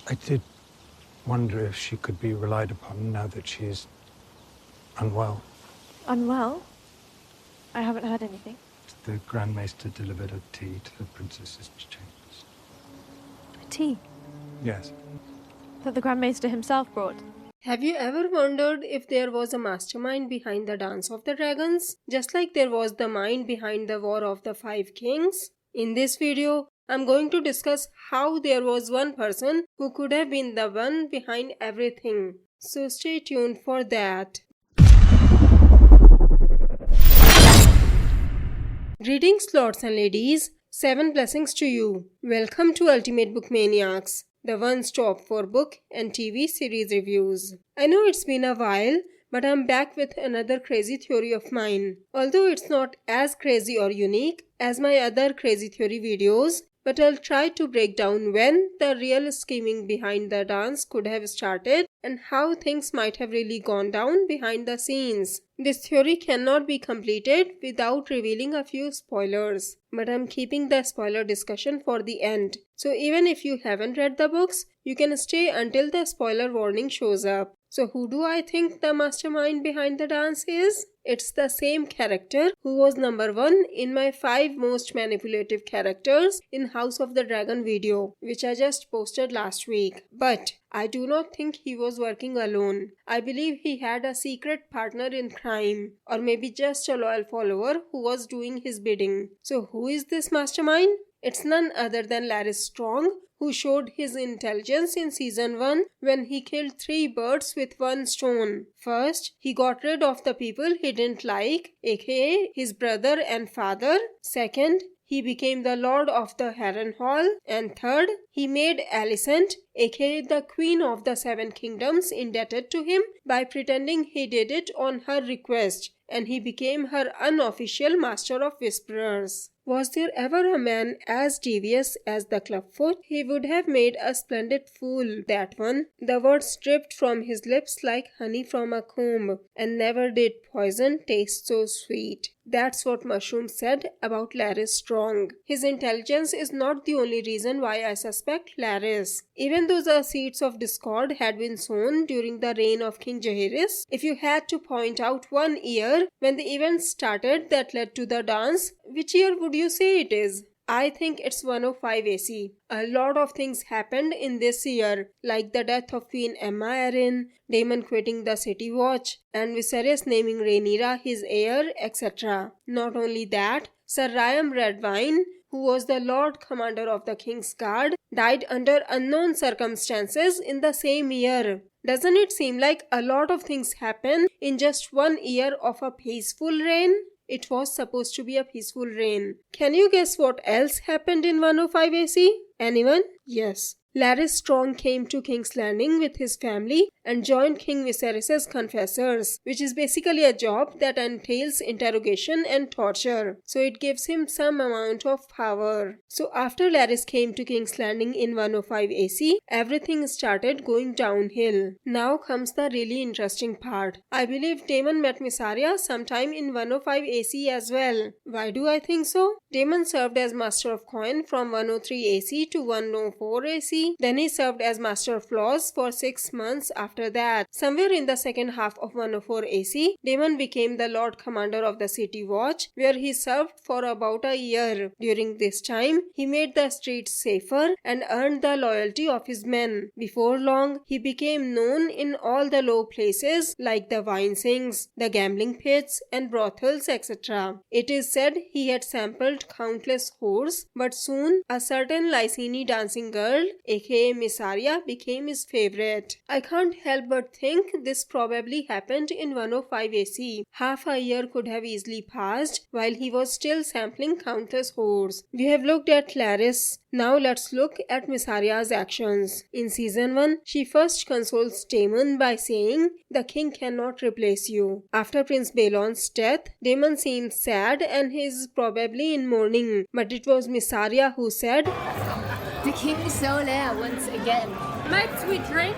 I did wonder if she could be relied upon now that she's unwell. Unwell? I haven't heard anything. The Grand Maester delivered a tea to the princess's chambers. A tea Yes. that the Grand Maester himself brought. Have you ever wondered if there was a mastermind behind the Dance of the Dragons? Just like there was the mind behind the War of the Five Kings? In this video, I'm going to discuss how there was one person who could have been the one behind everything. So stay tuned for that. Greetings, lords and ladies. 7 blessings to you. Welcome to Ultimate Book Maniacs, the one stop for book and TV series reviews. I know it's been a while, but I'm back with another crazy theory of mine. Although it's not as crazy or unique as my other crazy theory videos, but I'll try to break down when the real scheming behind the dance could have started and how things might have really gone down behind the scenes. This theory cannot be completed without revealing a few spoilers, but I'm keeping the spoiler discussion for the end. So even if you haven't read the books, you can stay until the spoiler warning shows up. So who do I think the mastermind behind the dance is? It's the same character who was number 1 in my 5 most manipulative characters in House of the Dragon video, which I just posted last week. But I do not think he was working alone. I believe he had a secret partner in crime, or maybe just a loyal follower who was doing his bidding. So who is this mastermind? It's none other than Larys Strong, who showed his intelligence in season 1 when he killed 3 birds with 1 stone. First, he got rid of the people he didn't like, aka his brother and father. Second, he became the Lord of the Harrenhal. And third, he made Alicent, aka the Queen of the 7 Kingdoms, indebted to him by pretending he did it on her request, and he became her unofficial Master of Whisperers. Was there ever a man as devious as the Clubfoot? He would have made a splendid fool, that one. The words dripped from his lips like honey from a comb, and never did poison taste so sweet. That's what Mushroom said about Larys Strong. His intelligence is not the only reason why I suspect Larys. Even though the seeds of discord had been sown during the reign of King Jaehaerys, if you had to point out one year when the events started that led to the dance, which year would you say it is? I think it's 105 AC. A lot of things happened in this year, like the death of Queen Aemma Arryn, Daemon quitting the City Watch, and Viserys naming Rhaenyra his heir, etc. Not only that, Sir Ryam Redwyne, who was the Lord Commander of the King's Guard, died under unknown circumstances in the same year. Doesn't it seem like a lot of things happen in just 1 year of a peaceful reign? It was supposed to be a peaceful reign. Can you guess what else happened in 105 AC? Anyone? Yes. Larys Strong came to King's Landing with his family and joined King Viserys' confessors, which is basically a job that entails interrogation and torture. So it gives him some amount of power. So after Larys came to King's Landing in 105 AC, everything started going downhill. Now comes the really interesting part. I believe Daemon met Mysaria sometime in 105 AC as well. Why do I think so? Daemon served as Master of Coin from 103 AC to 104 AC. Then he served as Master of Laws for 6 months after that. Somewhere in the second half of 104 AC, Daemon became the Lord Commander of the City Watch, where he served for about a year. During this time, he made the streets safer and earned the loyalty of his men. Before long, he became known in all the low places like the wine sinks, the gambling pits, and brothels, etc. It is said he had sampled countless whores, but soon a certain Lyseni dancing girl, aka Mysaria, became his favorite. I can't help but think this probably happened in 105 AC. Half a year could have easily passed while he was still sampling countless whores. We have looked at Larys. Now let's look at Mysaria's actions. In season 1, she first consoles Daemon by saying, "The king cannot replace you." After Prince Balon's death, Daemon seemed sad and he is probably in mourning. But it was Mysaria who said, "The king is so there once again. Might we drink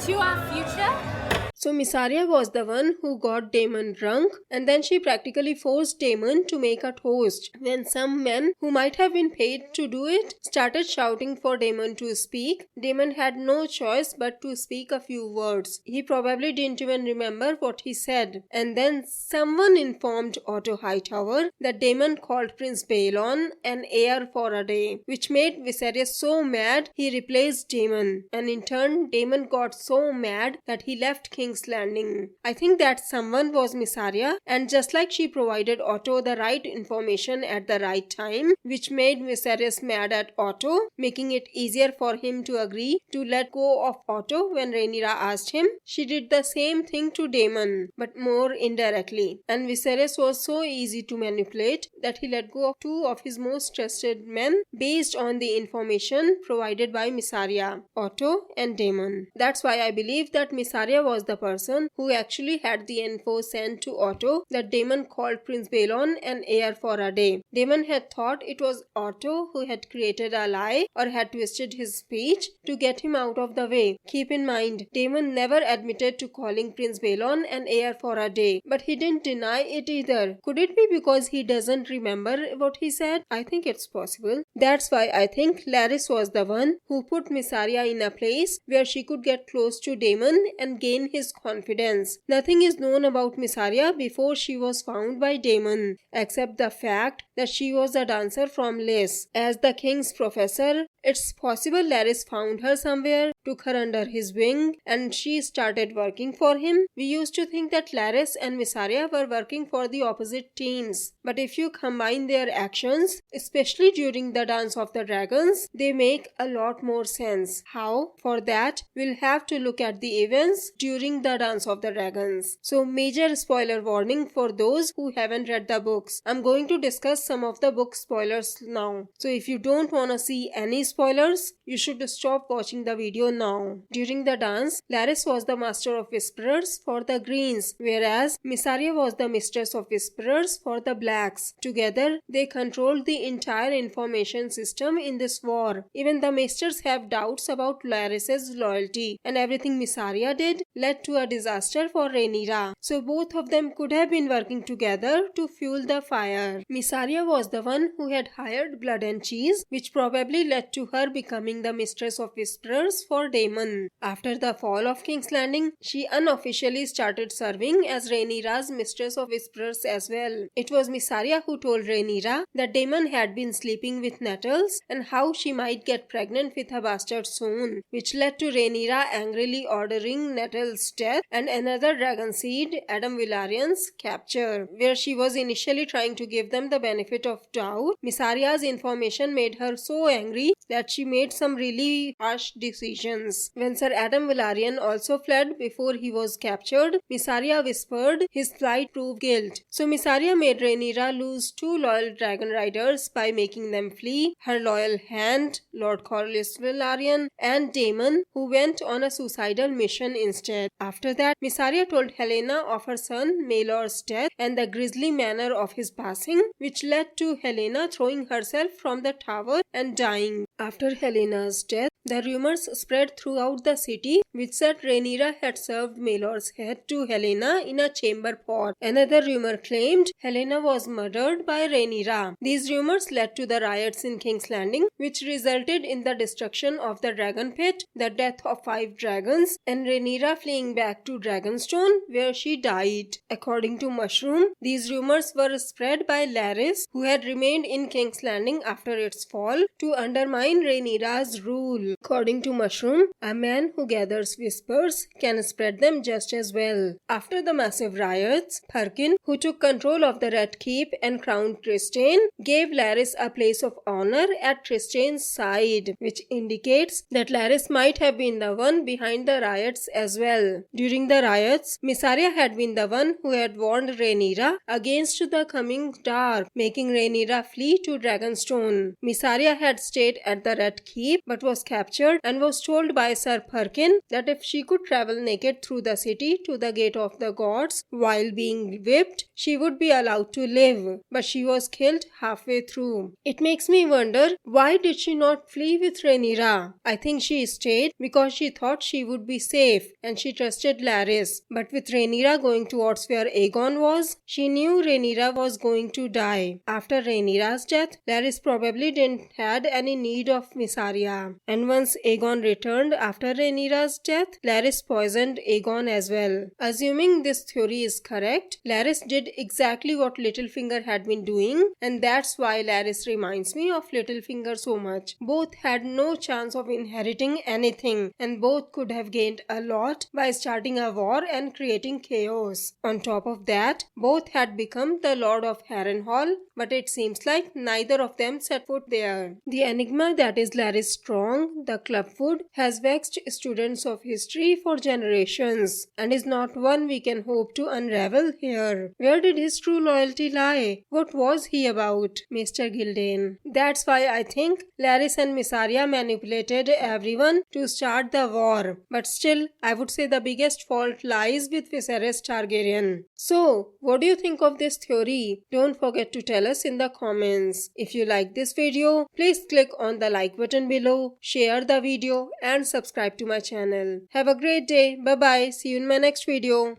to our future?" So Missaria was the one who got Damon drunk, and then she practically forced Damon to make a toast. When some men who might have been paid to do it started shouting for Damon to speak, Damon had no choice but to speak a few words. He probably didn't even remember what he said. And then someone informed Otto Hightower that Damon called Prince Balon an heir for a day, which made Viserys so mad he replaced Damon. And in turn, Damon got so mad that he left King's Landing. I think that someone was Missaria, and just like she provided Otto the right information at the right time, which made Viserys mad at Otto, making it easier for him to agree to let go of Otto when Rhaenyra asked him, she did the same thing to Damon, but more indirectly. And Viserys was so easy to manipulate that he let go of two of his most trusted men based on the information provided by Missaria, Otto and Damon. That's why I believe that Missaria was the person who actually had the info sent to Otto that Damon called Prince Balon an heir for a day. Damon had thought it was Otto who had created a lie or had twisted his speech to get him out of the way. Keep in mind, Damon never admitted to calling Prince Balon an heir for a day, but he didn't deny it either. Could it be because he doesn't remember what he said? I think it's possible. That's why I think Larys was the one who put Missaria in a place where she could get close to Damon and gain his confidence. Nothing is known about Missaria before she was found by Damon, except the fact that she was a dancer from Lys. As the king's professor, it's possible Larys found her somewhere, took her under his wing, and she started working for him. We used to think that Larys and Missaria were working for the opposite teams. But if you combine their actions, especially during the Dance of the Dragons, they make a lot more sense. How? For that, we'll have to look at the events during the Dance of the Dragons. So major spoiler warning for those who haven't read the books. I'm going to discuss some of the book spoilers now. So if you don't want to see any spoilers, you should stop watching the video now. During the dance, Larys was the master of whisperers for the Greens, whereas Missaria was the mistress of whisperers for the Blacks. Together, they controlled the entire information system in this war. Even the Maesters have doubts about Larys's loyalty, and everything Missaria did led to a disaster for Rhaenyra. So both of them could have been working together to fuel the fire. Missaria was the one who had hired Blood and Cheese, which probably led to her becoming the mistress of whisperers for Damon. After the fall of King's Landing, she unofficially started serving as Rhaenyra's mistress of whisperers as well. It was Missaria who told Rhaenyra that Damon had been sleeping with Nettles and how she might get pregnant with a bastard soon, which led to Rhaenyra angrily ordering Nettles' death and another dragon seed, Adam Velaryon's capture. Where she was initially trying to give them the benefit of doubt, Missaria's information made her so angry that she made some really harsh decisions. When Sir Adam Velaryon also fled before he was captured, Missaria whispered his flight proved guilt. So Missaria made Rhaenyra lose 2 loyal dragon riders by making them flee, her loyal hand, Lord Corlys Velaryon, and Daemon, who went on a suicidal mission instead. After that, Missaria told Helena of her son Maelor's death and the grisly manner of his passing, which led to Helena throwing herself from the tower and dying. After Helena's death, the rumors spread throughout the city, which said Rhaenyra had served Maelor's head to Helena in a chamber pot. Another rumor claimed Helena was murdered by Rhaenyra. These rumors led to the riots in King's Landing, which resulted in the destruction of the dragon pit, the death of 5 dragons, and Rhaenyra fleeing back to Dragonstone, where she died. According to Mushroom, these rumors were spread by Larys, who had remained in King's Landing after its fall to undermine Rhaenyra's rule. According to Mushroom, a man who gathers whispers can spread them just as well. After the massive riots, Perkin, who took control of the Red Keep and crowned Trystane, gave Larys a place of honor at Trystane's side, which indicates that Larys might have been the one behind the riots as well. During the riots, Missaria had been the one who had warned Rhaenyra against the coming dark, making Rhaenyra flee to Dragonstone. Missaria had stayed at the Red Keep but was captured captured and was told by Sir Perkin that if she could travel naked through the city to the gate of the gods while being whipped, she would be allowed to live, but she was killed halfway through. It makes me wonder, why did she not flee with Rhaenyra? I think she stayed because she thought she would be safe and she trusted Larys. But with Rhaenyra going towards where Aegon was, she knew Rhaenyra was going to die. After Rhaenyra's death, Larys probably didn't had any need of Mysaria. And once Aegon returned after Rhaenyra's death, Larys poisoned Aegon as well. Assuming this theory is correct, Larys did exactly what Littlefinger had been doing, and that's why Larys reminds me of Littlefinger so much. Both had no chance of inheriting anything, and both could have gained a lot by starting a war and creating chaos. On top of that, both had become the Lord of Harrenhal, but it seems like neither of them set foot there. The enigma that is Larys Strong, the clubfoot, has vexed students of history for generations, and is not one we can hope to unravel here. Where did his true loyalty lie? What was he about, Mr. Gildane? That's why I think Larys and Mysaria manipulated everyone to start the war. But still, I would say the biggest fault lies with Viserys Targaryen. So, what do you think of this theory? Don't forget to tell us in the comments. If you like this video, please click on the like button below, share the video and subscribe to my channel. Have a great day. Bye bye. See you in my next video.